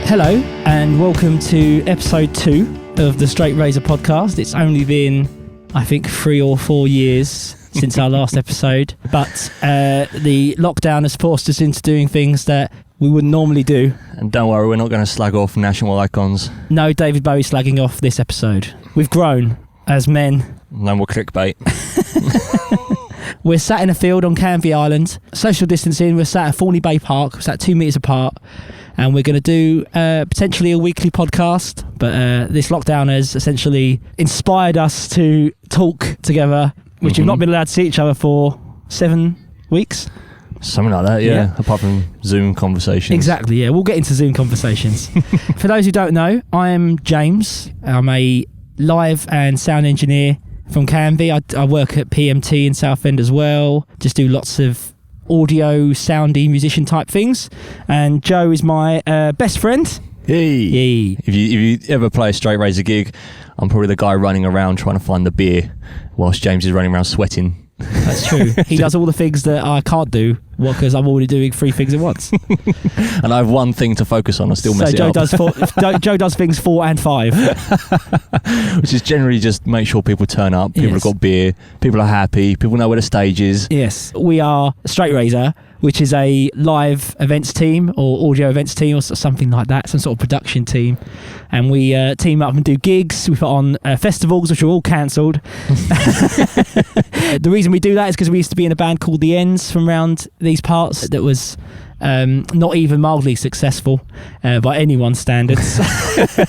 Hello and welcome to episode 2 of the Straight Razor podcast. It's only been, I think, 3 or 4 years since our last episode, but the lockdown has forced us into doing things that we wouldn't normally do. And don't worry, we're not going to slag off national icons. No David Bowie slagging off this episode. We've grown as men. No more clickbait. We're sat in a field on Canvey Island, social distancing. We're sat at Thorney Bay Park, we're sat 2 metres apart, and we're going to do potentially a weekly podcast. But this lockdown has essentially inspired us to talk together, which we've not been allowed to see each other for 7 weeks. Something like that, yeah. Apart from Zoom conversations. Exactly, yeah. We'll get into Zoom conversations. For those who don't know, I'm James. I'm a live and sound engineer from Canvey. I work at PMT in Southend as well. Just do lots of audio, soundy, musician type things. And Joe is my best friend. Hey. If you ever play a Straight Razor gig, I'm probably the guy running around trying to find the beer whilst James is running around sweating. That's true. He does all the things that I can't do because I'm already doing 3 things at once. And I have one thing to focus on. I still mess it Joe up. Joe does things 4 and 5. Which is generally just make sure people turn up, people have got beer, people are happy, people know where the stage is. Yes. We are Straight Razor, which is a live events team or audio events team or something like that, some sort of production team. And we team up and do gigs. We put on festivals, which are all cancelled. The reason we do that is because we used to be in a band called The Ends from around these parts that was not even mildly successful by anyone's standards.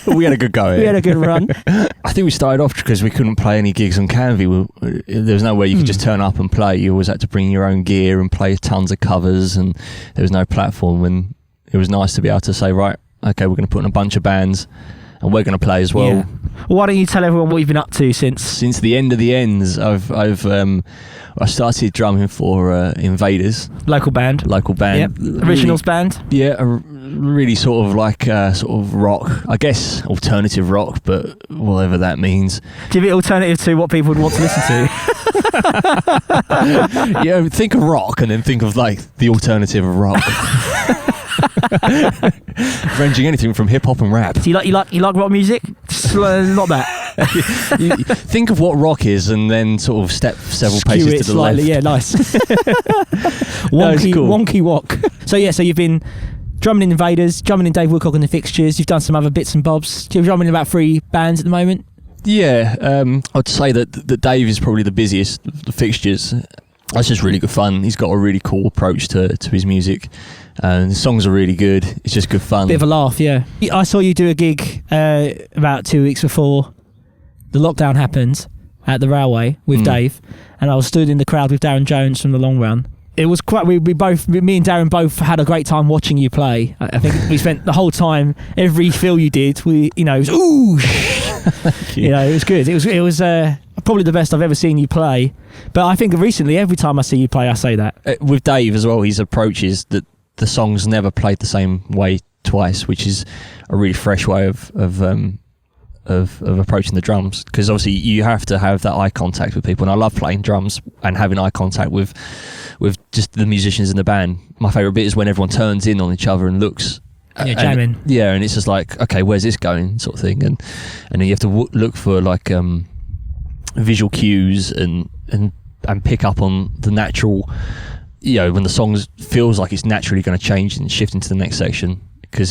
We had a good go. We had a good run. I think we started off because we couldn't play any gigs on Canvey. There was no way you could just turn up and play. You always had to bring your own gear and play tons of covers, and there was no platform. And it was nice to be able to say, right, okay, we're going to put in a bunch of bands and we're going to play as well. Yeah. Well, why don't you tell everyone what you've been up to since the end of the ends? I started drumming for Invaders, local band. Yep. Originals band. Yeah, really sort of like sort of rock, I guess, alternative rock, but whatever that means. Give it alternative to what people would want to listen to. Yeah, think of rock and then think of like the alternative of rock. Ranging anything from hip hop and rap. Do you like rock music? Not that. You think of what rock is and then sort of step several paces to the slightly, left. Yeah, nice. Wonky walk. So you've been drumming in Invaders, drumming in Dave Woodcock and the Fixtures. You've done some other bits and bobs. You're drumming in about 3 bands at the moment. Yeah, I'd say that Dave is probably the busiest of the Fixtures. That's just really good fun. He's got a really cool approach to his music. The songs are really good. It's just good fun. Bit of a laugh, yeah. I saw you do a gig about 2 weeks before the lockdown happened at the Railway with Dave, and I was stood in the crowd with Darren Jones from The Long Run. It was quite. Me and Darren both had a great time watching you play. I think we spent the whole time, every fill you did, it was ooh, it was good. It was probably the best I've ever seen you play. But I think recently, every time I see you play, I say that. With Dave as well, his approach is that the songs never played the same way twice, which is a really fresh way of approaching the drums, because obviously you have to have that eye contact with people, and I love playing drums and having eye contact with just the musicians in the band. My favourite bit is when everyone turns in on each other and looks. Yeah, jamming. And it's just like, okay, where's this going, sort of thing, and then you have to look for like visual cues and pick up on the natural, when the song feels like it's naturally going to change and shift into the next section. Because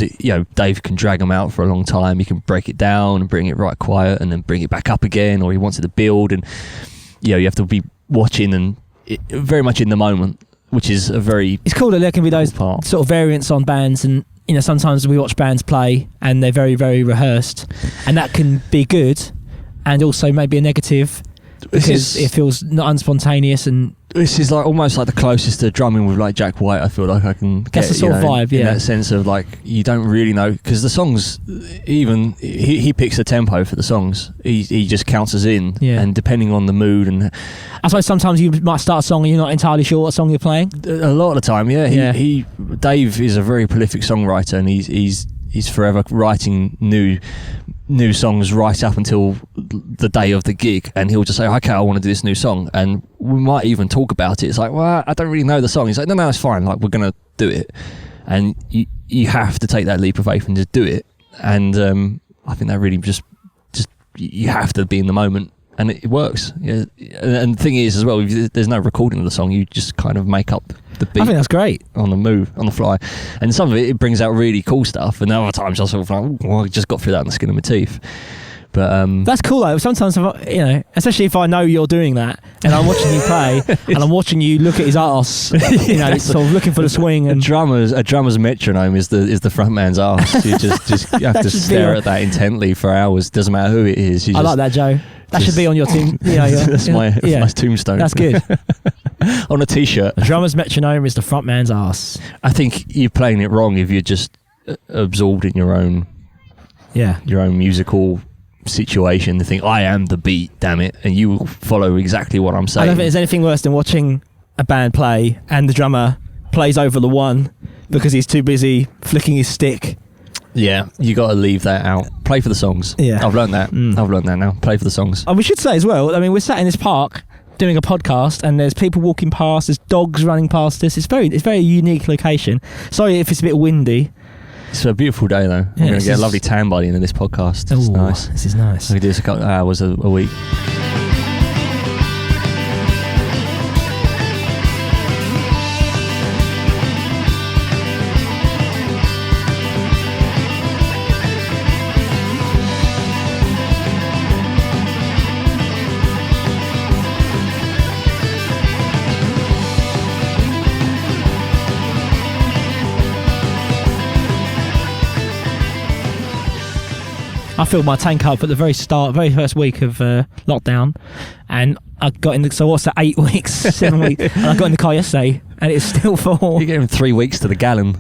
Dave can drag them out for a long time. He can break it down and bring it right quiet, and then bring it back up again, or he wants it to build, and you have to be watching and very much in the moment, which is a very. It's cool that there can be those sort of variants on bands, and sometimes we watch bands play and they're very, very rehearsed, and that can be good, and also maybe a negative because it feels not unspontaneous. And this is like almost like the closest to drumming with like Jack White. I feel like I can get. That's the sort of vibe, in that sense of like you don't really know, because the songs, even he picks the tempo for the songs. He just counts us in, and depending on the mood, and I suppose sometimes you might start a song and you're not entirely sure what song you're playing. A lot of the time, Dave is a very prolific songwriter, and he's forever writing new songs right up until the day of the gig, and he'll just say, okay, I want to do this new song, and we might even talk about it. It's like, well, I don't really know the song. He's like, no, it's fine, like we're gonna do it. And you have to take that leap of faith and just do it. And I think that really just you have to be in the moment, and it works. Yeah. And the thing is, as well, if there's no recording of the song, you just kind of make up the beat. I think that's great. On the move, on the fly. And some of it brings out really cool stuff, and other times I sort of like, well, I just got through that on the skin of my teeth. But that's cool though. Sometimes, especially if I know you're doing that, and I'm watching you play, and I'm watching you look at his arse, sort of looking for the swing. And a drummer's metronome is the front man's arse. You just you have to stare at that intently for hours. Doesn't matter who it is. I like that, Joe. That should be on your team. That's my tombstone. That's good. On a t-shirt. A drummer's metronome is the front man's arse. I think you're playing it wrong if you're just absorbed in your own musical situation to think I am the beat, damn it, and you will follow exactly what I'm saying. I don't think there's anything worse than watching a band play and the drummer plays over the one because he's too busy flicking his stick. Yeah, you got to leave that out. Play for the songs. Yeah, I've learned that. I've learned that now. Play for the songs. And we should say as well, I mean, we're sat in this park doing a podcast, and there's people walking past, there's dogs running past us. It's very unique location. Sorry if it's a bit windy. It's a beautiful day though. I'm going to get a lovely tan by the end of this podcast. It's nice. This is nice. I could do this a couple of hours a week. I filled my tank up at the very first week of lockdown, and I got in. So what's that? 8 weeks, 7 weeks, and I got in the car yesterday, and it's still full. You're getting 3 weeks to the gallon.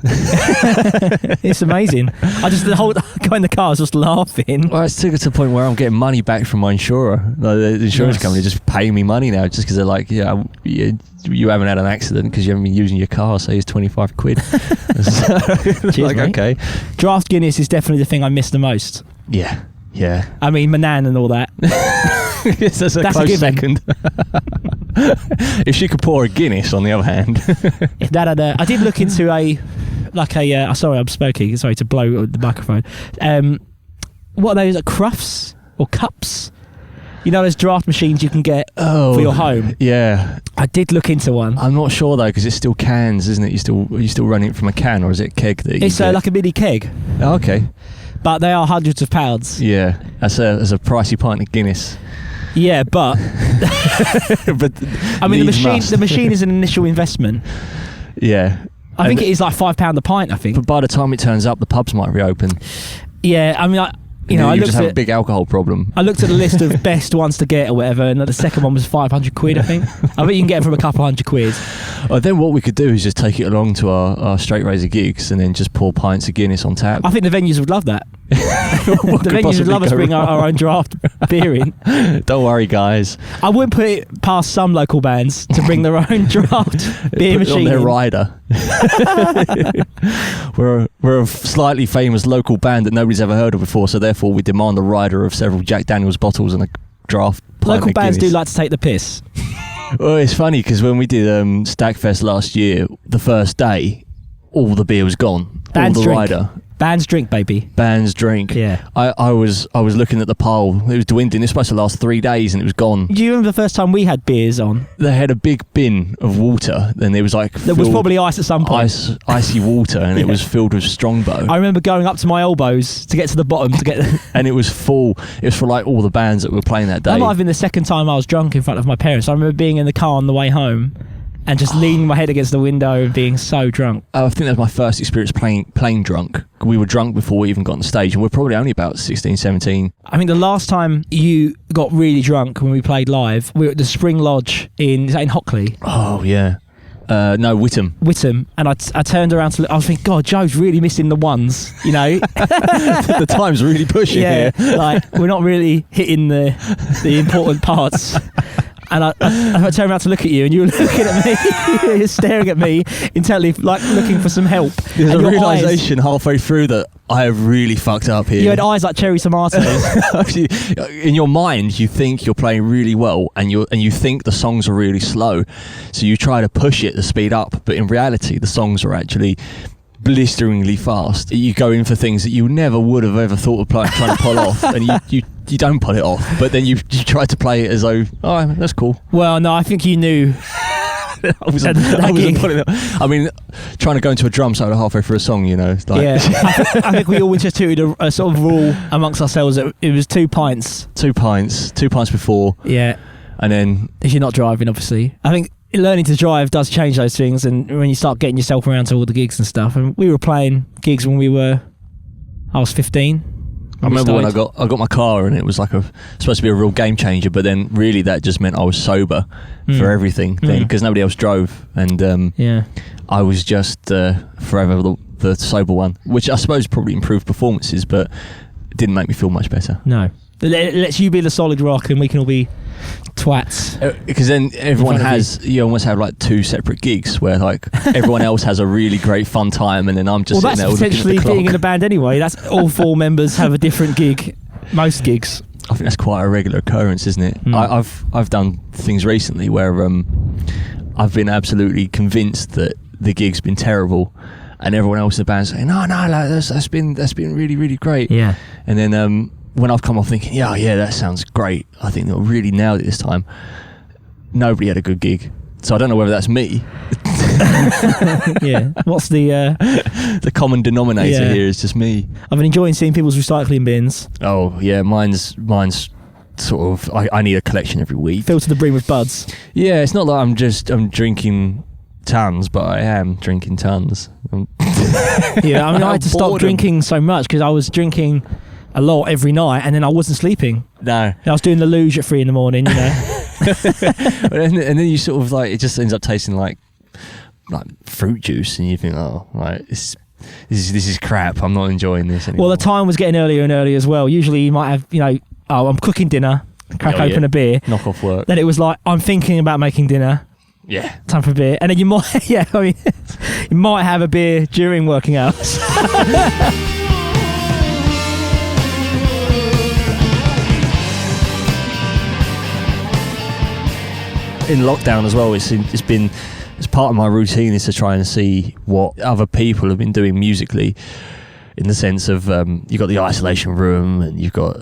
It's amazing. I got in the car, I was just laughing. Well, it's to the point where I'm getting money back from my insurer. Like, the insurance company just paying me money now, just because they're like, you haven't had an accident because you haven't been using your car, so it's 25 quid. Cheers, like, mate. okay. Draft Guinness is definitely the thing I miss the most. Yeah. I mean, Manan and all that. Yes, that's a close second. If she could pour a Guinness, on the other hand. If that had I did look into sorry, I'm smoking. Sorry to blow the microphone. What are those? Cruffs or cups? You know those draft machines you can get for your home? Yeah. I did look into one. I'm not sure though, because it's still cans, isn't it? Are you still running it from a can, or is it a keg that it's like a mini keg. Oh, okay. But they are hundreds of pounds. Yeah, as a pricey pint of Guinness. Yeah, but but I mean the machine is an initial investment. Yeah. I think it is like £5 a pint, I think. But by the time it turns up, the pubs might reopen. Yeah, I mean, I you just have a big alcohol problem. I looked at the list of best ones to get or whatever, and the second one was 500 quid, I think. I bet you can get them from a couple hundred quid. Then what we could do is just take it along to our straight razor gigs and then just pour pints of Guinness on tap. I think the venues would love that. The venues would love us bring our own draft beer in. Don't worry, guys. I wouldn't put it past some local bands to bring their own draft beer machine on their rider. We're a slightly famous local band that nobody's ever heard of before, so therefore we demand the rider of several Jack Daniels bottles and a draft pint local of bands Guinness. do like to take the piss. Well, it's funny because when we did Stagfest last year, the first day, all the beer was gone. Bands all the drink. rider. Bands drink, baby. Bands drink. Yeah. I was looking at the pile. It was dwindling. It was supposed to last 3 days and it was gone. Do you remember the first time we had beers on? They had a big bin of water, and it was like there was probably ice at some point. Icy water, and it was filled with Strongbow. I remember going up to my elbows to get to the bottom to get. And it was full. It was for like all the bands that were playing that day. That might have been the second time I was drunk in front of my parents. I remember being in the car on the way home and just leaning my head against the window and being so drunk. I think that was my first experience playing drunk. We were drunk before we even got on the stage, and we're probably only about 16, 17. I mean, the last time you got really drunk when we played live, we were at the Spring Lodge in Hockley. Oh, yeah. No, Whittam. And I turned around to look. I was thinking, God, Joe's really missing the ones, you know. The time's really pushing here. Like we're not really hitting the important parts. And I turned around to look at you, and you were looking at me. You were staring at me intently, like looking for some help. There's a realisation halfway through that I have really fucked up here. You had eyes like cherry tomatoes. In your mind, you think you're playing really well, and you think the songs are really slow, so you try to push it to speed up. But in reality, the songs are actually blisteringly fast. You go in for things that you never would have ever thought of trying to pull off, and you don't pull it off. But then you try to play it as though, oh, that's cool. Well, no, I think you knew. I wasn't pulling it. I mean, trying to go into a drum solo halfway through a song, you know. Like yeah, I think we all instituted a sort of rule amongst ourselves that it was 2 pints. 2 pints before. Yeah. And then... If you're not driving, obviously. I think learning to drive does change those things, and when you start getting yourself around to all the gigs and stuff. And we were playing gigs when I was 15. I remember when I got my car, and it was like supposed to be a real game changer, but then really that just meant I was sober for everything then, because nobody else drove, and I was just forever the sober one, which I suppose probably improved performances, but it didn't make me feel much better. No. It lets you be the solid rock, and we can all be twats. Because then you almost have like 2 separate gigs where like everyone else has a really great fun time, and then I'm just sitting there looking at the clock. Well, that's potentially being in a band anyway. That's all 4 members have a different gig. Most gigs. I think that's quite a regular occurrence, isn't it? I've done things recently where I've been absolutely convinced that the gig's been terrible, and everyone else in the band's saying, no, like, that's been really, really great. Yeah. And then when I've come off thinking, yeah, that sounds great, I think they'll really nailed it this time, nobody had a good gig. So I don't know whether that's me. Yeah. What's the common denominator here is just me. I've been enjoying seeing people's recycling bins. Oh yeah, mine's sort of. I need a collection every week. Filled to the brim with buds. Yeah, it's not like I'm drinking tons, but I am drinking tons. Yeah, I mean, I had to stop drinking so much because I was drinking a lot every night, and then I wasn't sleeping. No, I was doing the luge at 3 a.m, you know. and then you sort of like, it just ends up tasting like fruit juice, and you think, oh, right, this is crap. I'm not enjoying this anymore. Well, the time was getting earlier and earlier as well. Usually you might have, you know, I'm cooking dinner, crack open a beer, knock off work. Then it was like, I'm thinking about making dinner. Yeah, time for a beer, and then you might, you might have a beer during working hours. In lockdown as well, it's part of my routine is to try and see what other people have been doing musically, in the sense of you've got the isolation room, and you've got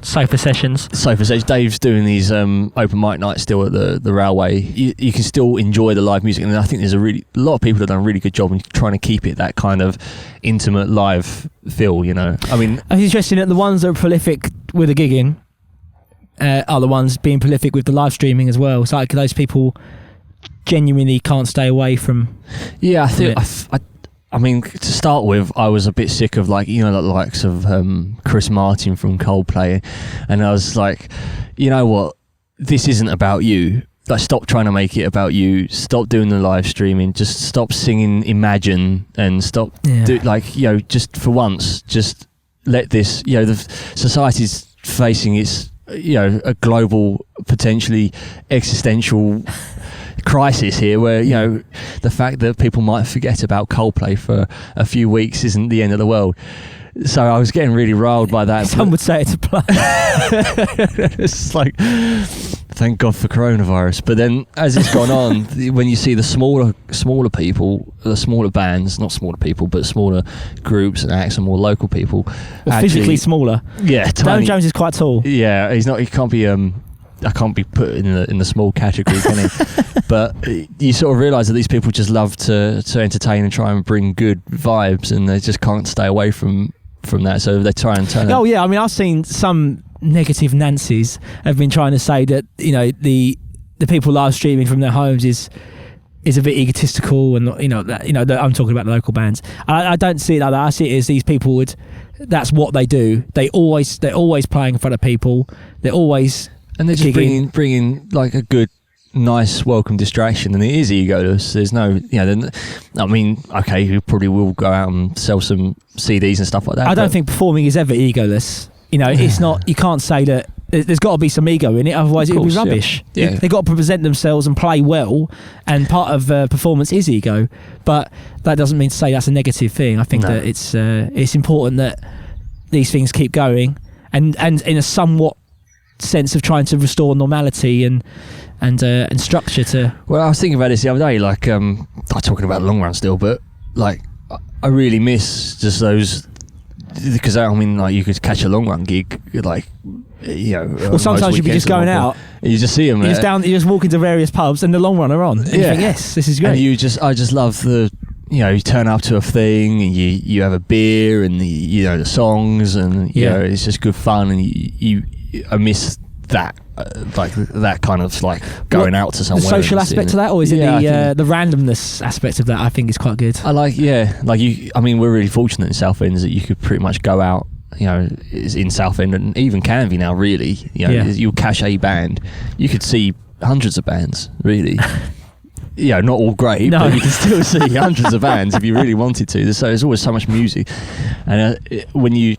sofa sessions. Dave's doing these open mic nights still at the Railway. You can still enjoy the live music, and I think there's a lot of people that have done a really good job in trying to keep it that kind of intimate live feel, you know. I mean, it's interesting that the ones that are prolific with the gigging are the ones being prolific with the live streaming as well. It's like those people genuinely can't stay away from. Yeah, I think I mean, to start with, I was a bit sick of, like, you know, the likes of Chris Martin from Coldplay, and I was like, you know what, this isn't about you. Like, stop trying to make it about you. Stop doing the live streaming. Just stop singing Imagine, and stop just for once, just let this, you know, the society's facing its, you know, a global, potentially existential crisis here, where, you know, the fact that people might forget about Coldplay for a few weeks isn't the end of the world. So I was getting really riled by that. Some would say it's a play. It's like, thank God for coronavirus. But then as it's gone on, when you see the smaller people, the smaller bands, not smaller people, but smaller groups and acts and more local people, physically smaller. Yeah, Darren Jones is quite tall. Yeah, he's not. He can't be. I can't be put in the small category, can he? But you sort of realise that these people just love to entertain and try and bring good vibes, and they just can't stay away from that. So they try and turn. Oh yeah, I mean, I've seen some negative Nancy's have been trying to say that, you know, the people live streaming from their homes is a bit egotistical, and I'm talking about the local bands. I don't see it like that. I see it as these people that's what they do. They're always playing in front of people. They're always. And they're just bringing like a good, nice, welcome distraction, and it is egoless. There's no, you know, I mean, okay, you probably will go out and sell some CDs and stuff like that. I don't think performing is ever egoless. You know, it's not. You can't say that. There's got to be some ego in it, otherwise it would be rubbish. Yeah. They've got to present themselves and play well, and part of performance is ego. But that doesn't mean to say that's a negative thing. I think that it's important that these things keep going, and in a somewhat sense of trying to restore normality and structure to. Well, I was thinking about this the other day, like I'm talking about the long run still, but like I really miss just those, because I mean, like, you could catch a long run gig, like, you know. Well, sometimes you'd be just going out. You just see them. You just walk into various pubs, and the long run are on. And you think, yes, this is great. And I just love the, you know, you turn up to a thing and you have a beer and the songs, and you know, it's just good fun, and I miss that. Like that kind of like going out to somewhere. The social aspect to that, or is it the randomness aspect of that? I think is quite good. I like, I mean, we're really fortunate in Southend that you could pretty much go out, you know, in Southend, and even Canvey now, really. You know, you'll catch a band. You could see hundreds of bands, really. You know, not all great, but you can still see hundreds of bands if you really wanted to. So there's always so much music, and when you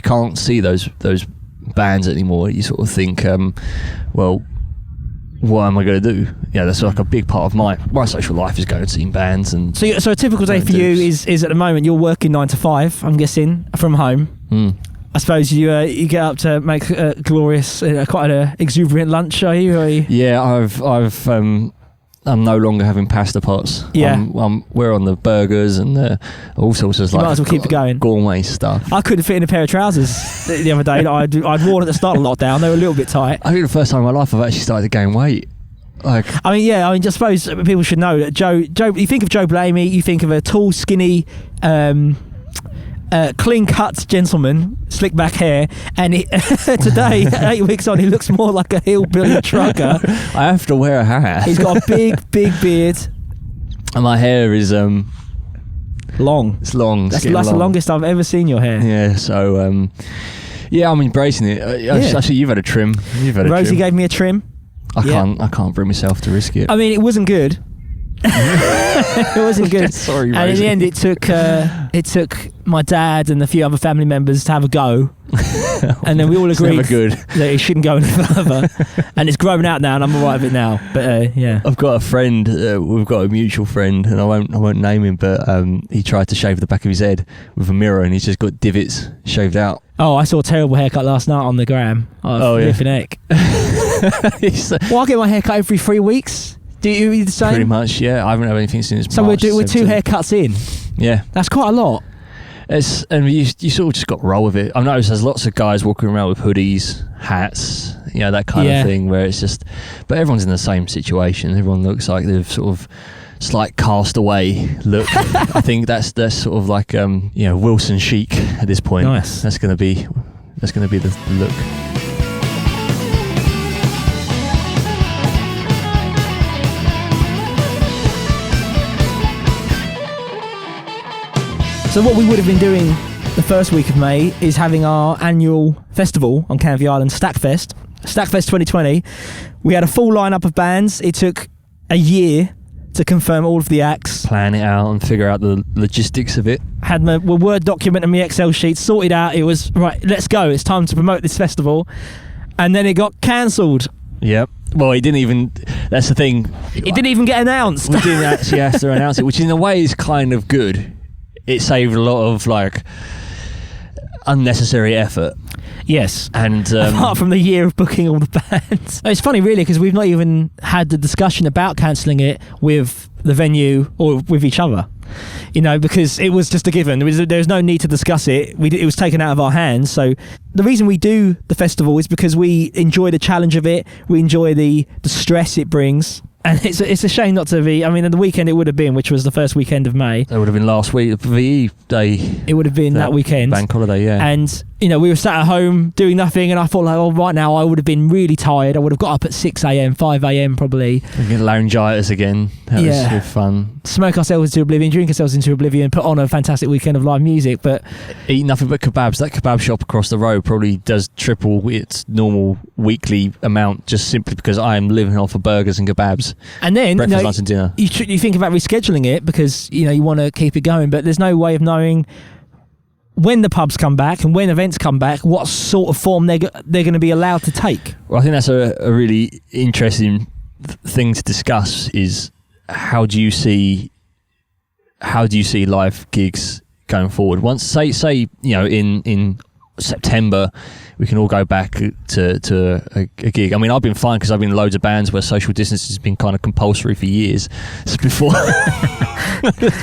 can't see those bands anymore, you sort of think, well, what am I going to do? Yeah, that's like a big part of my social life is going to see bands. And so a typical day for you is at the moment you're working 9 to 5, I'm guessing, from home. I suppose you get up to make a glorious, quite an exuberant lunch, are you? Yeah, I'm no longer having pasta pots. Yeah, we're on the burgers and all sorts of might as well keep it going. Gourmet stuff. I couldn't fit in a pair of trousers the other day that I'd worn at the start of lockdown. They were a little bit tight. I think the first time in my life I've actually started to gain weight. Like, I mean, I suppose people should know that Joe. You think of Joe Blamey, you think of a tall, skinny, clean-cut gentleman, slick back hair, and today, 8 weeks on, he looks more like a hillbilly trucker. I have to wear a hat. He's got a big beard, and my hair is long. It's long. That's the longest I've ever seen your hair. Yeah, so I'm embracing it. Actually, you've had a trim. Rosie gave me a trim. I can't bring myself to risk it. I mean, it wasn't good. It wasn't good. Sorry, and in the end, it took my dad and a few other family members to have a go, and then we all agreed that it shouldn't go any further. And it's grown out now, and I'm alright with it now. But I've got a friend. We've got a mutual friend, and I won't name him, but he tried to shave the back of his head with a mirror, and he's just got divots shaved out. Oh, I saw a terrible haircut last night on the gram. Flipping heck. Well, I get my haircut every 3 weeks. Do you the same? Pretty much, yeah. I haven't had anything since so March. we're 2 haircuts in. Yeah, that's quite a lot. And you sort of just got to roll with it. I've noticed there's lots of guys walking around with hoodies, hats, you know, that kind of thing, where it's just, but everyone's in the same situation. Everyone looks like they've sort of slight castaway look. I think that's sort of like Wilson chic at this point. Nice. That's gonna be the look. So what we would have been doing the first week of May is having our annual festival on Canvey Island, Stackfest 2020. We had a full lineup of bands. It took a year to confirm all of the acts. Plan it out and figure out the logistics of it. Had my Word document and my Excel sheet sorted out. It was, right, let's go. It's time to promote this festival. And then it got cancelled. Yep. Well, it didn't even... That's the thing. It didn't even get announced. We didn't actually have to announce it, which in a way is kind of good. It saved a lot of like unnecessary effort. Yes, and apart from the year of booking all the bands, it's funny really because we've not even had the discussion about cancelling it with the venue or with each other. You know, because it was just a given. There was no need to discuss it. It was taken out of our hands. So the reason we do the festival is because we enjoy the challenge of it. We enjoy the stress it brings. And it's a shame not to be. I mean, the weekend it would have been, which was the first weekend of May. That would have been last week, VE day. It would have been that weekend. Bank holiday, yeah. And, you know, we were sat at home doing nothing, and I thought, like, oh, right now I would have been really tired. I would have got up at 6 a.m, 5 a.m. probably. We get laryngitis again. That was fun. Smoke ourselves into oblivion, drink ourselves into oblivion, put on a fantastic weekend of live music, but... Eat nothing but kebabs. That kebab shop across the road probably does triple its normal weekly amount just simply because I am living off of burgers and kebabs. And then... breakfast, lunch and dinner. You think about rescheduling it because, you know, you want to keep it going, but there's no way of knowing when the pubs come back and when events come back, what sort of form they're going to be allowed to take. Well, I think that's a really interesting thing to discuss is how do you see live gigs going forward? Once, say you know, in September we can all go back to a gig. I mean, I've been fine because I've been in loads of bands where social distance has been kind of compulsory for years. So before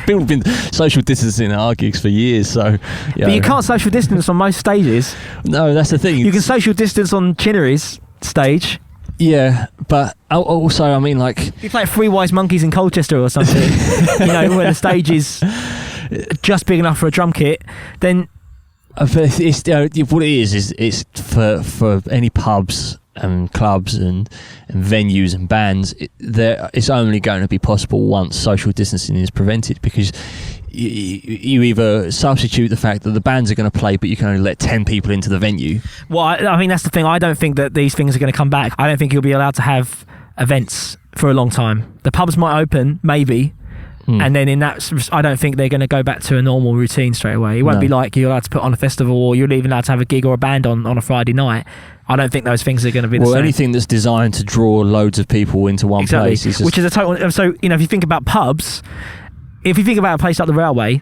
people have been social distancing at our gigs for years, so but you can't social distance on most stages. No, that's the thing. You can social distance on Chinnery's stage. Yeah, but also, I mean, like, if you play at Three Wise Monkeys in Colchester or something, where the stage is just big enough for a drum kit, then but it's what it is it's for any pubs and clubs and venues and bands. It's only going to be possible once social distancing is prevented, because you either substitute the fact that the bands are going to play but you can only let 10 people into the venue. Well, I mean, that's the thing. I don't think that these things are going to come back. I don't think you'll be allowed to have events for a long time. The pubs might open, maybe, and then in that, I don't think they're going to go back to a normal routine straight away. It won't be like you're allowed to put on a festival or you're even allowed to have a gig or a band on a Friday night. I don't think those things are going to be the same. Well, anything that's designed to draw loads of people into one place is just... Which is a total... So, if you think about pubs, if you think about a place like the Railway,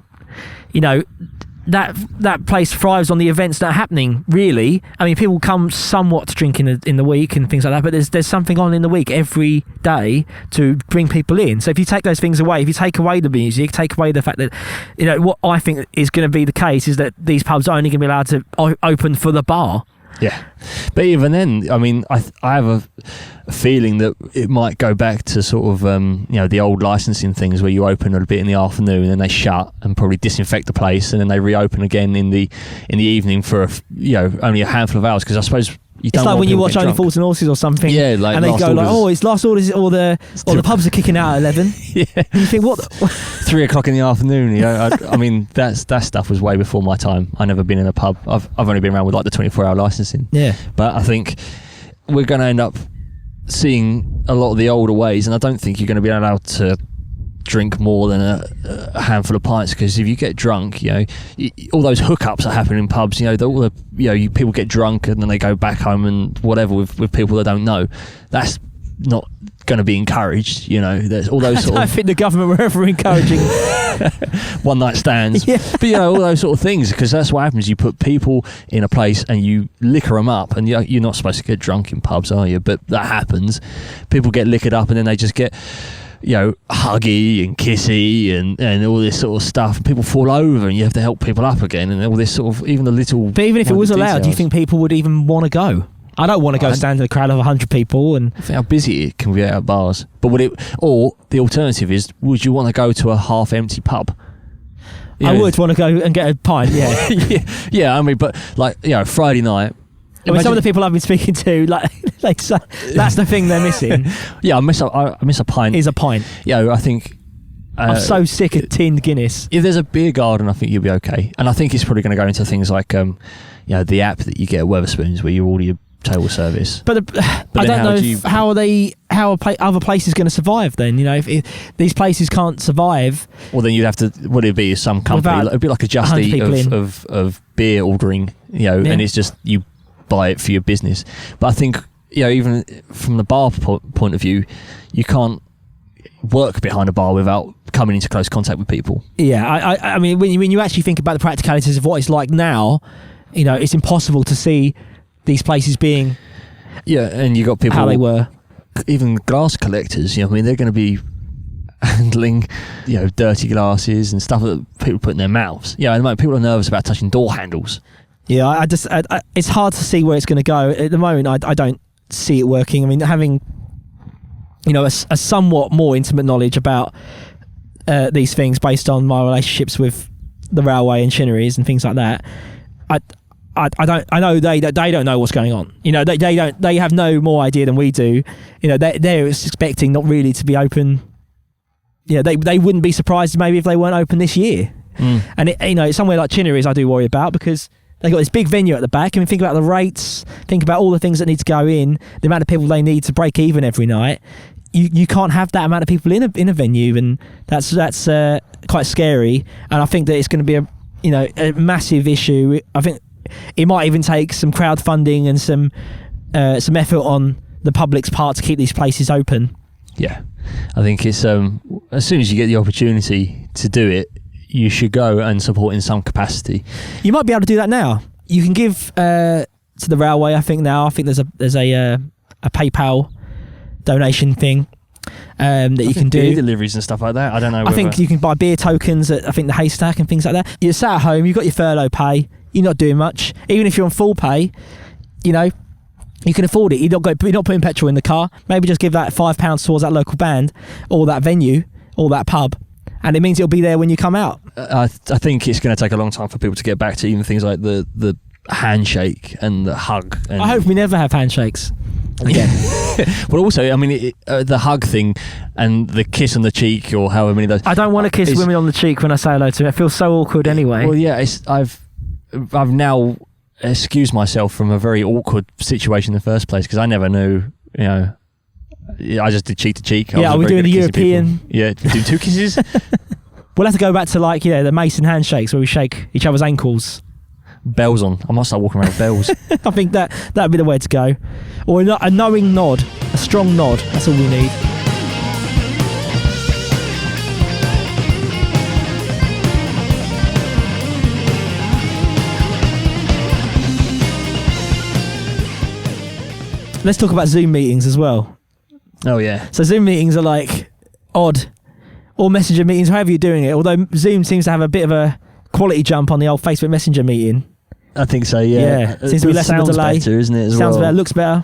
that place thrives on the events that are happening, really. I mean, people come somewhat to drink in the week and things like that, but there's something on in the week every day to bring people in. So if you take those things away, if you take away the music, take away the fact that, what I think is going to be the case is that these pubs are only going to be allowed to open for the bar. Yeah, but even then, I mean, I have a feeling that it might go back to sort of the old licensing things where you open a bit in the afternoon and then they shut and probably disinfect the place and then they reopen again in the evening for only a handful of hours, because I suppose you don't. It's like when you watch Only Fools and Horses or something, yeah, like, and they go like, "Oh, it's last orders," or the pubs are kicking out at 11. Yeah, and you think, what? 3 o'clock in the afternoon. I mean, that stuff was way before my time. I never been in a pub. I've only been around with like the 24-hour licensing. Yeah, but I think we're going to end up seeing a lot of the older ways, and I don't think you're going to be allowed to drink more than a handful of pints, because if you get drunk, all those hookups that happen in pubs, people get drunk and then they go back home and whatever with people they don't know. That's not going to be encouraged. There's all those I think the government were ever encouraging one night stands. Yeah. But all those sort of things, because that's what happens. You put people in a place and you liquor them up, and you're not supposed to get drunk in pubs, are you? But that happens. People get liquored up and then they just get huggy and kissy and all this sort of stuff, and people fall over and you have to help people up again, and all this sort of, even the little... But even if it was allowed, do you think people would even want to go? I don't want to go stand in a crowd of 100 people and... I think how busy it can be at bars. But or the alternative is, would you want to go to a half-empty pub? I would want to go and get a pint, yeah. Yeah, I mean, but like, Friday night... I mean, some of the people I've been speaking to, so that's the thing they're missing. Yeah, I miss a pint. Is a pint. Yeah, I think... I'm so sick of tinned Guinness. If there's a beer garden, I think you'll be okay. And I think it's probably going to go into things like, the app that you get at Wetherspoons where you order your table service. But I don't know how are other places going to survive then? If these places can't survive... Well, then you'd have to... What it'd be is some company... It'd be like a Just Eat of beer ordering, and it's just... you buy it for your business. But I think even from the bar point of view, you can't work behind a bar without coming into close contact with people. Yeah, I mean, when you actually think about the practicalities of what it's like now, it's impossible to see these places being and you got people how they were. Even glass collectors, they're going to be handling dirty glasses and stuff that people put in their mouths. At the moment people are nervous about touching door handles. Yeah, I it's hard to see where it's going to go. At the moment, I don't see it working. I mean, having, a somewhat more intimate knowledge about these things based on my relationships with the Railway and Chinnery's and things like that, I know they don't know what's going on. They have no more idea than we do. They're expecting not really to be open. They wouldn't be surprised maybe if they weren't open this year. And somewhere like Chinnery's I do worry about, because they've got this big venue at the back. I mean, think about the rates, think about all the things that need to go in, the amount of people they need to break even every night. You can't have that amount of people in a venue, and that's quite scary. And I think that it's going to be a massive issue. I think it might even take some crowdfunding and some effort on the public's part to keep these places open. Yeah, I think it's as soon as you get the opportunity to do it, you should go and support in some capacity. You might be able to do that now. You can give to the railway. I think there's a PayPal donation thing that you can do. Beer deliveries and stuff like that. I don't know. I think you can buy beer tokens at the Haystack and things like that. You're sat at home. You've got your furlough pay. You're not doing much. Even if you're on full pay, you know, you can afford it. You're not putting petrol in the car. Maybe just give that £5 towards that local band or that venue or that pub, and it means it'll be there when you come out. I think it's going to take a long time for people to get back to even things like the handshake and the hug. And I hope we never have handshakes again. But also, I mean, the hug thing and the kiss on the cheek or however many of those. I don't want to kiss women on the cheek when I say hello to them. It feels so awkward anyway. Well, yeah, I've now excused myself from a very awkward situation in the first place because I never knew, you know. I just did cheek to cheek. Yeah, are we doing the European? People. Yeah, do 2 kisses. We'll have to go back to the Mason handshakes where we shake each other's ankles. Bells on. I must start walking around with bells. I think that'd be the way to go. Or a knowing nod, a strong nod. That's all we need. Let's talk about Zoom meetings as well. Oh yeah. So Zoom meetings are like odd, or Messenger meetings, however you're doing it. Although Zoom seems to have a bit of a quality jump on the old Facebook Messenger meeting. I think so. Yeah. Seems to be less of a delay. Better, isn't it? Sounds better, looks better.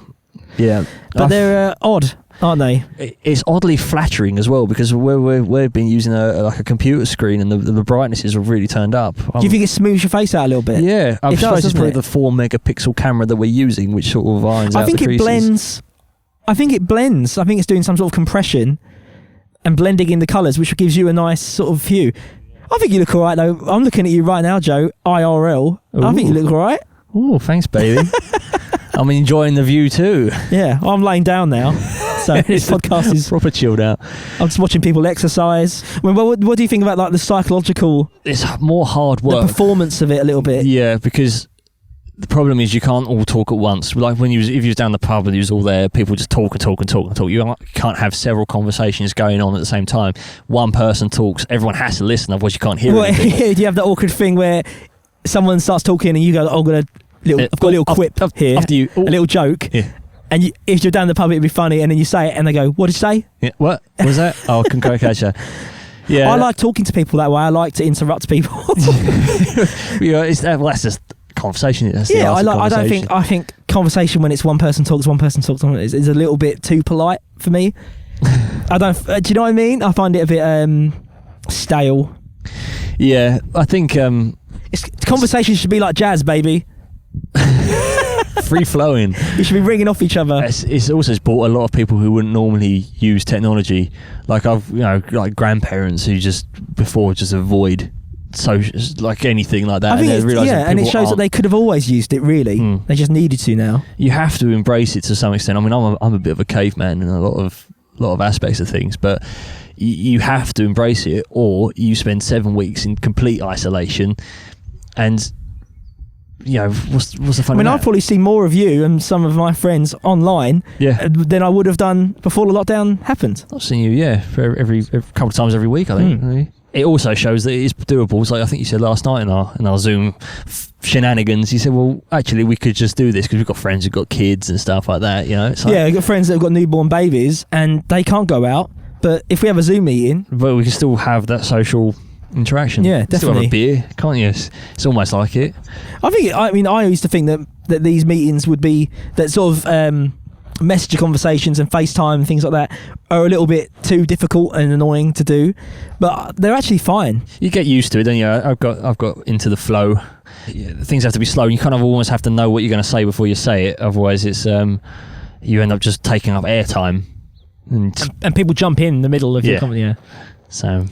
Yeah. But they're odd, aren't they? It's oddly flattering as well because we've been using a computer screen and the brightnesses are really turned up. Do you think it smooths your face out a little bit? Yeah, I suppose it's probably it? the 4 megapixel camera that we're using, which sort of irons out the creases. I think it blends. I think it's doing some sort of compression and blending in the colours, which gives you a nice sort of hue. I think you look all right, though. I'm looking at you right now, Joe, IRL. Ooh. I think you look all right. Oh, thanks, baby. I'm enjoying the view too. Yeah, I'm laying down now. So this podcast is proper chilled out. I'm just watching people exercise. I mean, what do you think about like the psychological? It's more hard work. The performance of it a little bit. Yeah, because the problem is you can't all talk at once. Like if you was down the pub and you was all there, people just talk and talk and talk and talk. You can't have several conversations going on at the same time. One person talks, everyone has to listen, otherwise you can't hear anything. Do you have that awkward thing where someone starts talking and you go, I've got a little quip here, after you, a little joke. Yeah. And if you're down the pub, it'd be funny, and then you say it, and they go, "What did you say?" Yeah, what was that? Oh, I can go catch her. Yeah, I like talking to people that way. I like to interrupt people. Yeah, that's just conversation. That's I think conversation when it's one person talks, is a little bit too polite for me. I don't. Do you know what I mean? I find it a bit stale. Yeah, I think conversation should be like jazz, baby. Free flowing. You should be ringing off each other. It's also brought a lot of people who wouldn't normally use technology. Like like grandparents who just avoid like anything like that. I think and it shows that they could have always used it. Really, they just needed to now. You have to embrace it to some extent. I mean, I'm a bit of a caveman in a lot of aspects of things, but you have to embrace it, or you spend 7 weeks in complete isolation, and. You know, what's the fun? I mean, I've probably seen more of you and some of my friends online than I would have done before the lockdown happened. I've seen you, for every couple of times every week, I think. It also shows that it is doable. It's like I think you said last night in our Zoom shenanigans. You said, well, actually, we could just do this because we've got friends who've got kids and stuff like that. You know, it's like, we've got friends that have got newborn babies and they can't go out. But if we have a Zoom meeting, but we can still have that social interaction. Yeah, definitely. Still have a beer, can't you? It's almost like it. I used to think that these meetings would be that sort of messenger conversations and FaceTime and things like that are a little bit too difficult and annoying to do, but they're actually fine. You get used to it, don't you? I've got into the flow. Things have to be slow. You kind of almost have to know what you're going to say before you say it. Otherwise, it's you end up just taking up airtime, and people jump in the middle of your conversation. So.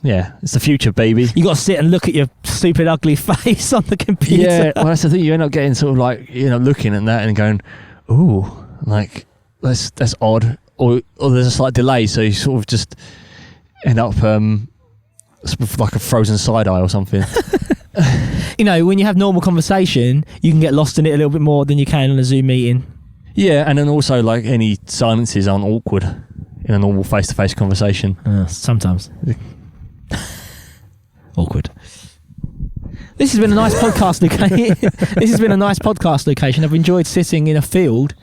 Yeah, it's the future, baby. You got to sit and look at your stupid, ugly face on the computer. Yeah, well, that's the thing. You end up getting sort of like, looking at that and going, "Ooh, like that's odd," or there's a slight delay, so you sort of just end up like a frozen side eye or something. When you have normal conversation, you can get lost in it a little bit more than you can on a Zoom meeting. Yeah, and then also like any silences aren't awkward in a normal face-to-face conversation. Sometimes. Awkward. This has been a nice podcast location. This has been a nice podcast location. I've enjoyed sitting in a field.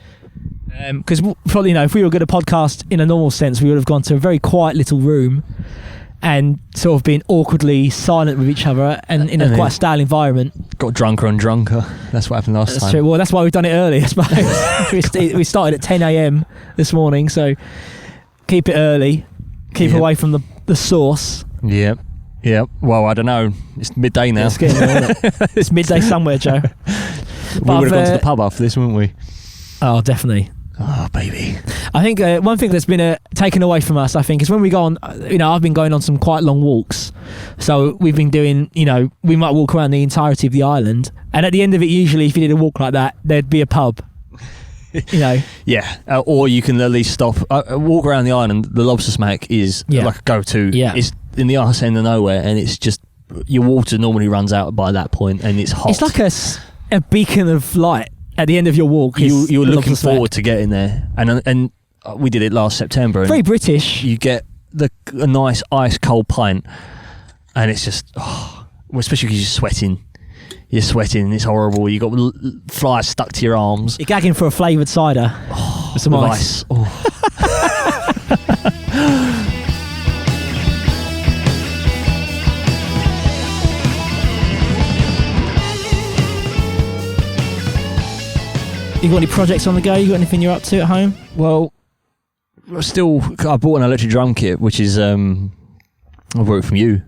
Because probably, if we were going to podcast in a normal sense, we would have gone to a very quiet little room and sort of been awkwardly silent with each other and in a quite stale environment. Got drunker and drunker. That's what happened last time. That's true. Well, that's why we've done it early, I suppose. We started at 10 a.m. this morning, so keep it early. Keep away from the source. Yep. Well, I don't know. It's midday now. It's getting there, isn't it? It's midday somewhere, Joe. We would have gone to the pub after this, wouldn't we? Oh, definitely. Oh, baby. I think one thing that's been taken away from us, I think, is when we go on, I've been going on some quite long walks. So we've been doing, we might walk around the entirety of the island. And at the end of it, usually, if you did a walk like that, there'd be a pub. Yeah, or you can at least stop, walk around the island. The Lobster Smack is like a go-to. Yeah. It's in the arse end of nowhere, and it's just, your water normally runs out by that point, and it's hot. It's like a beacon of light at the end of your walk. You're looking forward to getting there, and we did it last September. Very British. You get a nice ice cold pint, and it's just, especially because you're sweating, it's horrible. You got flies stuck to your arms. You're gagging for a flavoured cider with some ice. You got any projects on the go? You got anything you're up to at home? Well, I bought an electric drum kit, which is I bought it from you.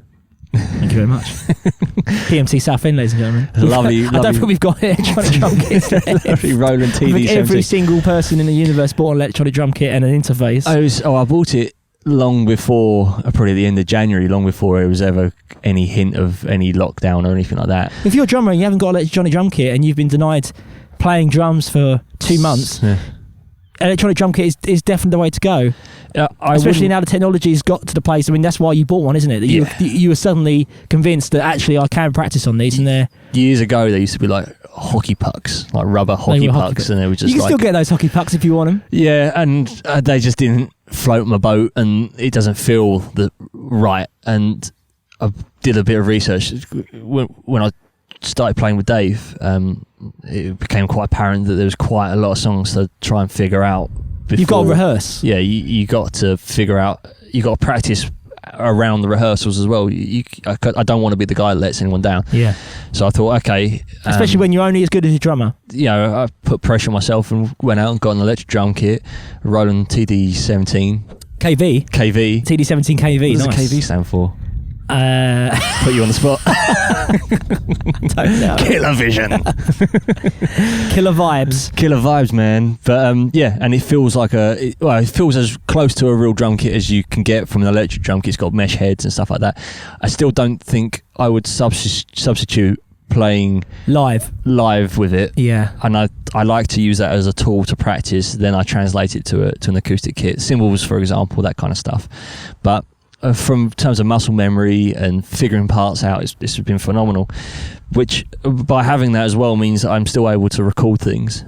Thank you very much. PMT Southend, ladies and gentlemen. Lovely. I don't think we've got electronic drum kits. Lovely Roland TD. Every single person in the universe bought an electronic drum kit and an interface. I bought it long before, probably the end of January, long before there was ever any hint of any lockdown or anything like that. If you're a drummer and you haven't got an electronic drum kit and you've been denied playing drums for 2 months, electronic drum kit is definitely the way to go. Especially now the technology's got to the place. I mean, that's why you bought one, isn't it? That you were suddenly convinced that actually I can practice on these. And they're years ago, there used to be like hockey pucks, like rubber hockey pucks, and they were just. You can still get those hockey pucks if you want them. Yeah, and they just didn't float my boat, and it doesn't feel right. And I did a bit of research when I started playing with Dave. It became quite apparent that there was quite a lot of songs to try and figure out. You've got to rehearse. Yeah, you got to figure out. You got to practice around the rehearsals as well. I don't want to be the guy that lets anyone down. Yeah. So I thought, okay. Especially when you're only as good as a drummer. I put pressure on myself and went out and got an electric drum kit, Roland TD17. KV? KV. TD17 KV. What does KV stand for? Put you on the spot. Don't know. Killer vision. Killer vibes, man. But and it feels like it feels as close to a real drum kit as you can get from an electric drum kit. It's got mesh heads and stuff like that. I still don't think I would substitute playing live with it. Yeah. And I like to use that as a tool to practice. Then I translate it to an acoustic kit, cymbals, for example, that kind of stuff. But from terms of muscle memory and figuring parts out, this has been phenomenal. Which, by having that as well, means I'm still able to record things,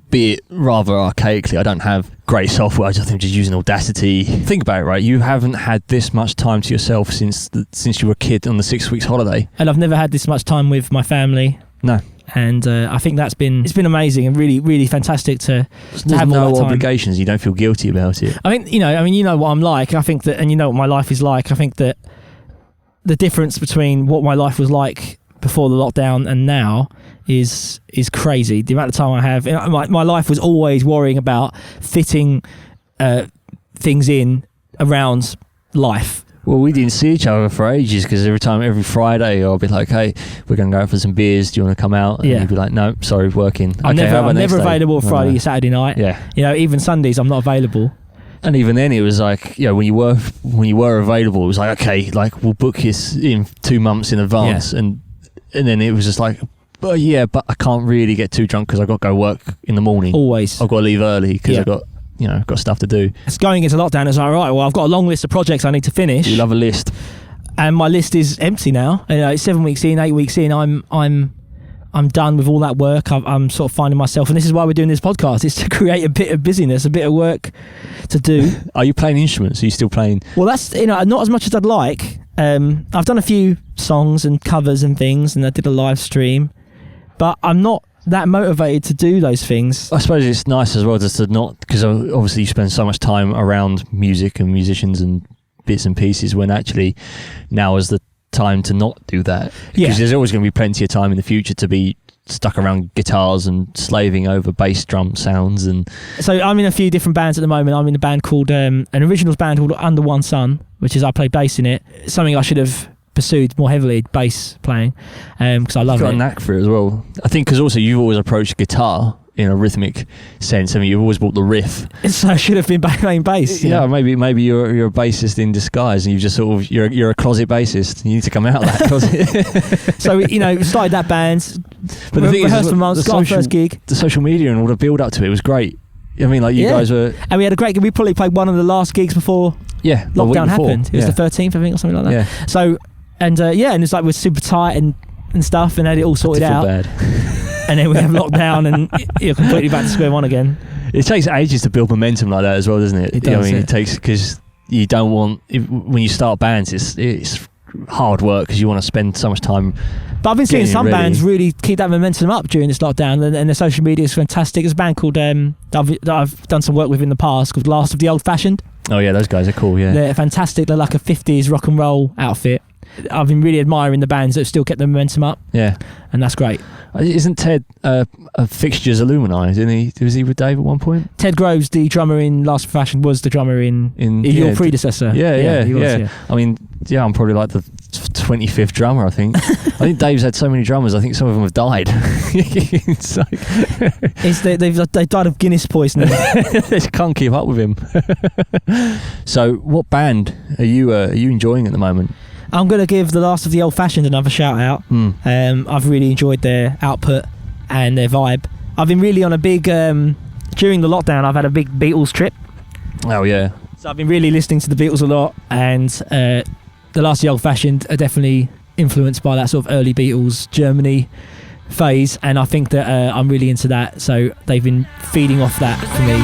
be it rather archaically. I don't have great software. I think just using Audacity. Think about it, right? You haven't had this much time to yourself since you were a kid on the 6 weeks holiday, and I've never had this much time with my family. No. And I think it's been amazing and really, really fantastic to have no all that time. Obligations. You don't feel guilty about it. I mean, you know what I'm like. I think that, and you know what my life is like. I think that the difference between what my life was like before the lockdown and now is crazy. The amount of time I have. My life was always worrying about fitting things in around life. Well, we didn't see each other for ages because every Friday I'll be like, hey, we're going to go out for some beers. Do you want to come out? And you'd be like, no, sorry, working. I'm never available Friday, Saturday night. Yeah. Even Sundays I'm not available. And even then it was like, when you were available, it was like, okay, like we'll book this in 2 months in advance. Yeah. And then it was just like, but I can't really get too drunk because I've got to go work in the morning. Always. I've got to leave early because I've got stuff to do. It's going into lockdown. It's like, right, well, I've got a long list of projects I need to finish. You love a list. And my list is empty now. It's 7 weeks in, 8 weeks in. I'm done with all that work. I'm sort of finding myself, and this is why we're doing this podcast. It's to create a bit of busyness, a bit of work to do. Are you playing instruments? Are you still playing? Well, that's not as much as I'd like. I've done a few songs and covers and things, and I did a live stream, but I'm not that motivated to do those things. I suppose it's nice as well just to not, because obviously you spend so much time around music and musicians and bits and pieces, when actually now is the time to not do that, because there's always going to be plenty of time in the future to be stuck around guitars and slaving over bass drum sounds. And so I'm in a few different bands at the moment. I'm in a band called an originals band called Under One Sun, which is I play bass in it. Something I should have pursued more heavily, bass playing, because I love it. You've got a knack for it as well, I think, because also you've always approached guitar in a rhythmic sense. I mean, you've always bought the riff, so I should have been playing bass. Yeah, maybe you're a bassist in disguise, and you've just sort of you're a closet bassist. You need to come out of that closet. So started that band, but the thing rehearsed for months, got our first gig. The social media and all the build up to it was great. I mean, like you guys were, and we had a great gig. We probably played one of the last gigs before lockdown happened. It was the 13th, I think, or something like that. Yeah. So and it's like we're super tight and stuff, and had it all sorted out. Bad. And then we have lockdown, and you're completely back to square one again. It takes ages to build momentum like that as well, doesn't it? It does. It takes, because you don't want, when you start bands, it's hard work because you want to spend so much time. But I've been seeing some bands really keep that momentum up during this lockdown, and the social media is fantastic. There's a band called that I've done some work with in the past called Last of the Old Fashioned. Oh yeah, those guys are cool. Yeah, they're fantastic. They're like a 50s rock and roll outfit. I've been really admiring the bands that have still kept the momentum up. Yeah, and that's great. Isn't Ted a Fixtures alumni? Isn't he? Was he with Dave at one point? Ted Groves, the drummer in Last of Fashion, was the drummer in your predecessor. Yeah. I mean, I'm probably like the 25th drummer, I think. I think Dave's had so many drummers, I think some of them have died. It's like they've died of Guinness poisoning. They just can't keep up with him. So what band are you enjoying at the moment? I'm going to give The Last of the Old Fashioned another shout out. I've really enjoyed their output and their vibe. I've been really on a big, during the lockdown, I've had a big Beatles trip. Oh yeah. So I've been really listening to the Beatles a lot, and The Last of the Old Fashioned are definitely influenced by that sort of early Beatles Germany phase, and I think that I'm really into that. So they've been feeding off that for me.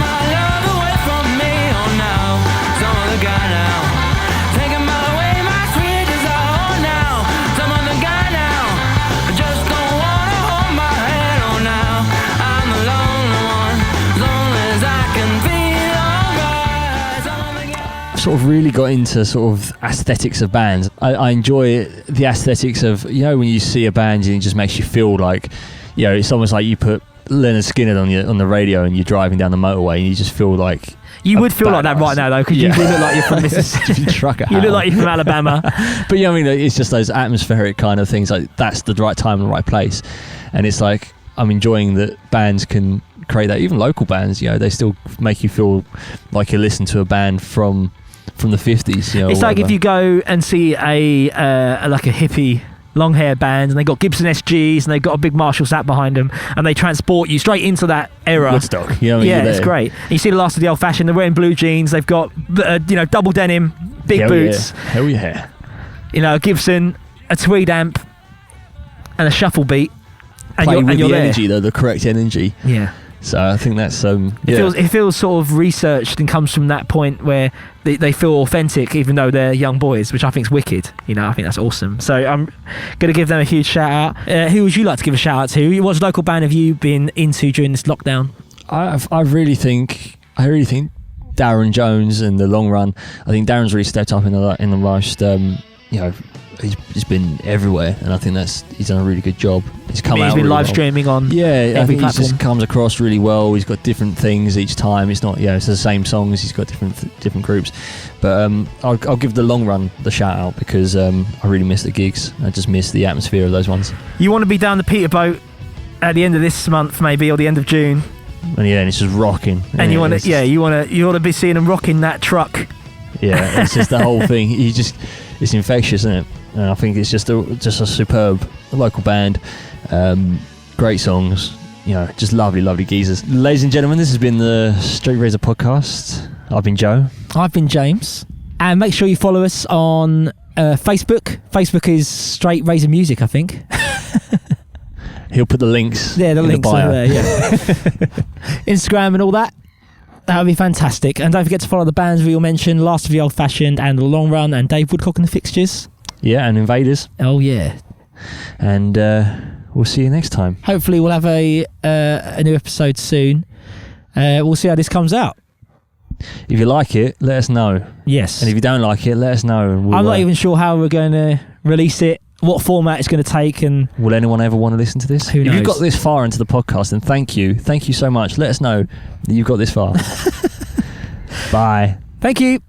Sort of really got into sort of aesthetics of bands. I enjoy the aesthetics of, when you see a band and it just makes you feel like, it's almost like you put Leonard Skinner on the radio and you're driving down the motorway and you just feel like you would feel like that right now though, because you do look like you're from Mississippi. You look like you're from Alabama. But it's just those atmospheric kind of things, like that's the right time and the right place. And it's like I'm enjoying that bands can create that. Even local bands, they still make you feel like you listen to a band from the 50s. It's like if you go and see a hippie long hair band and they got Gibson SGs and they got a big Marshall sat behind them and they transport you straight into that era. Woodstock. It's great. And you see The Last of the Old Fashioned, they're wearing blue jeans, they've got double denim, big boots. Yeah. Hell yeah. A Gibson, a tweed amp and a shuffle beat. Play with the energy though, the correct energy. Yeah. So I think that's it feels sort of researched and comes from that point where they feel authentic even though they're young boys, which I think is wicked. I think that's awesome. So I'm going to give them a huge shout out. Who would you like to give a shout out to? What local band have you been into during this lockdown? I really think Darren Jones in the long run. I think Darren's really stepped up in the last he's been everywhere, and I think he's done a really good job. He's come out. He's been live streaming on every platform. He just comes across really well. He's got different things each time. It's not it's the same songs. He's got different groups. But I'll give the long run the shout out because I really miss the gigs. I just miss the atmosphere of those ones. You want to be down the Peterboat at the end of this month, maybe, or the end of June. And it's just rocking. And you want to be seeing them rocking that truck. Yeah, it's just the whole thing. It's infectious, isn't it? And I think it's just a superb local band. Great songs, just lovely geezers. Ladies and gentlemen, this has been the Street Razor podcast. I've been Joe. I've been James. And make sure you follow us on Facebook. Facebook is Straight Razor Music, I think. He'll put the links. Yeah, the in links the bio. over there. Yeah. Instagram and all that. That would be fantastic. And don't forget to follow the bands we all mentioned, Last of the Old Fashioned and The Long Run and Dave Woodcock and the Fixtures. Yeah, and Invaders. Oh yeah. And we'll see you next time. Hopefully we'll have a new episode soon. We'll see how this comes out. If you like it, let us know. Yes. And if you don't like it, let us know. And I'm not even sure how we're going to release it, what format it's going to take, and will anyone ever want to listen to this? Who knows? If you've got this far into the podcast, then thank you so much. Let us know that you've got this far. Bye. Thank you.